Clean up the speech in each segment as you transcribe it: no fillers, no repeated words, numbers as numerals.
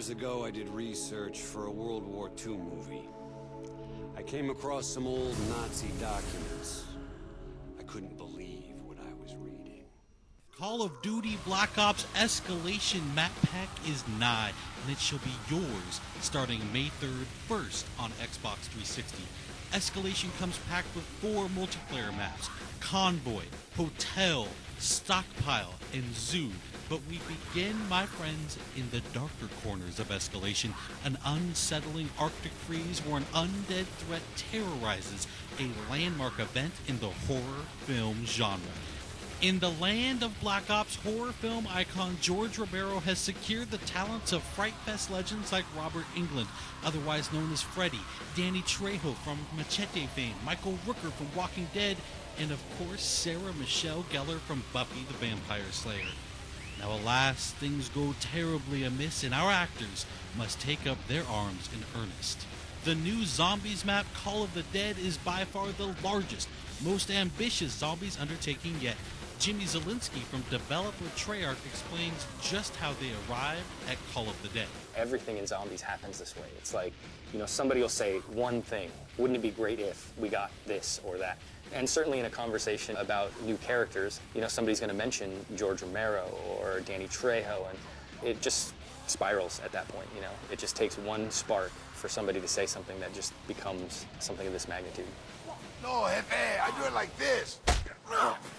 years ago, I did research for a World War II movie. I came across some old Nazi documents. I couldn't believe what I was reading. Call of Duty Black Ops Escalation map pack is nigh, and it shall be yours starting May 3rd, first on Xbox 360. Escalation comes packed with 4 multiplayer maps: Convoy, Hotel, Stockpile, and Zoo. But we begin, my friends, in the darker corners of Escalation, an unsettling Arctic freeze where an undead threat terrorizes a landmark event in the horror film genre. In the land of Black Ops, horror film icon George Romero has secured the talents of Fright Fest legends like Robert Englund, otherwise known as Freddy, Danny Trejo from Machete fame, Michael Rooker from Walking Dead, and of course Sarah Michelle Gellar from Buffy the Vampire Slayer. Now alas, things go terribly amiss and our actors must take up their arms in earnest. The new Zombies map, Call of the Dead, is by far the largest, most ambitious Zombies undertaking yet. Jimmy Zielinski from developer Treyarch explains just how they arrived at Call of the Dead. Everything in Zombies happens this way. It's like, somebody will say one thing. Wouldn't it be great if we got this or that? And certainly in a conversation about new characters, somebody's going to mention George Romero or Danny Trejo, and it just spirals at that point. It just takes one spark for somebody to say something that just becomes something of this magnitude. No, Jefe, I do it like this.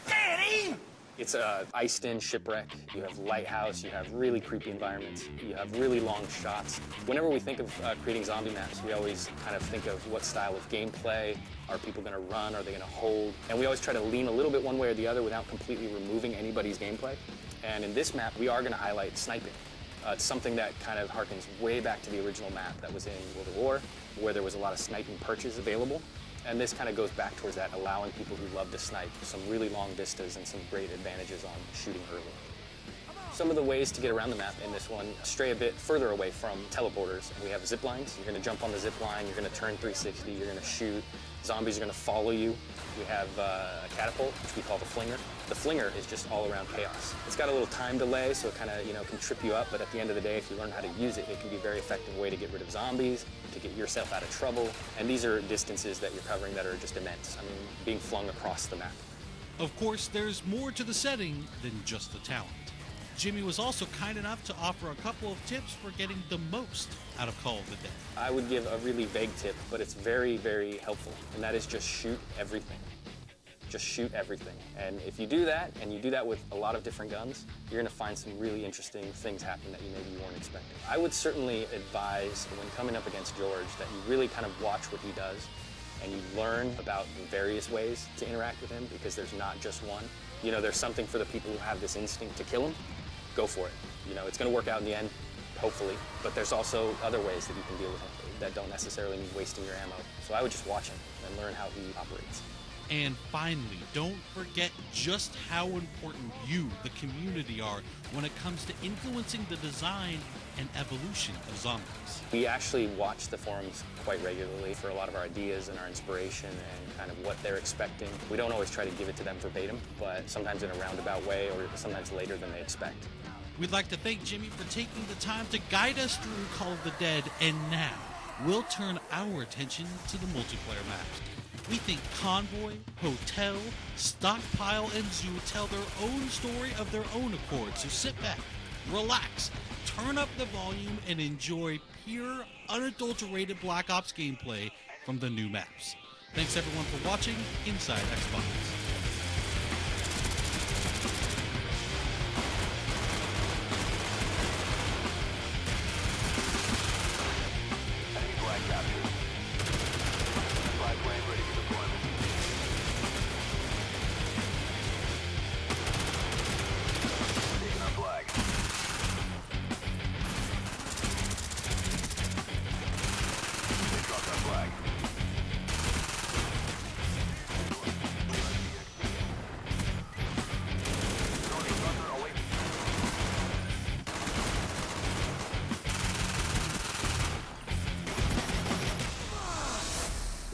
Daddy! It's a iced-in shipwreck. You have lighthouse, you have really creepy environments, you have really long shots. Whenever we think of creating zombie maps, we always kind of think of what style of gameplay. Are people going to run? Are they going to hold? And we always try to lean a little bit one way or the other without completely removing anybody's gameplay. And in this map, we are going to highlight sniping. It's something that kind of harkens way back to the original map that was in World at War, where there was a lot of sniping perches available. And this kind of goes back towards that, allowing people who love to snipe some really long vistas and some great advantages on shooting early. Some of the ways to get around the map in this one stray a bit further away from teleporters. We have zip lines. You're going to jump on the zip line, you're going to turn 360, you're going to shoot. Zombies are going to follow you. We have a catapult, which we call the flinger. The flinger is just all around chaos. It's got a little time delay, so it kind of, can trip you up, but at the end of the day, if you learn how to use it, it can be a very effective way to get rid of zombies, to get yourself out of trouble. And these are distances that you're covering that are just immense. I mean, being flung across the map. Of course, there's more to the setting than just the talent. Jimmy was also kind enough to offer a couple of tips for getting the most out of Call of the Dead. I would give a really vague tip, but it's very, very helpful, and that is just shoot everything. Just shoot everything. And if you do that, and you do that with a lot of different guns, you're going to find some really interesting things happen that you maybe weren't expecting. I would certainly advise, when coming up against George, that you really kind of watch what he does, and you learn about the various ways to interact with him, because there's not just one. There's something for the people who have this instinct to kill him. Go for it. It's going to work out in the end, hopefully, but there's also other ways that you can deal with him that don't necessarily mean wasting your ammo. So I would just watch him and learn how he operates. And finally, don't forget just how important you, the community, are when it comes to influencing the design and evolution of zombies. We actually watch the forums quite regularly for a lot of our ideas and our inspiration and kind of what they're expecting. We don't always try to give it to them verbatim, but sometimes in a roundabout way or sometimes later than they expect. We'd like to thank Jimmy for taking the time to guide us through Call of the Dead, and now we'll turn our attention to the multiplayer maps. We think Convoy, Hotel, Stockpile, and Zoo tell their own story of their own accord, so sit back, relax, turn up the volume, and enjoy pure, unadulterated Black Ops gameplay from the new maps. Thanks everyone for watching Inside Xbox.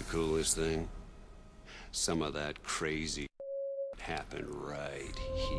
Coolest thing, some of that crazy happened right here.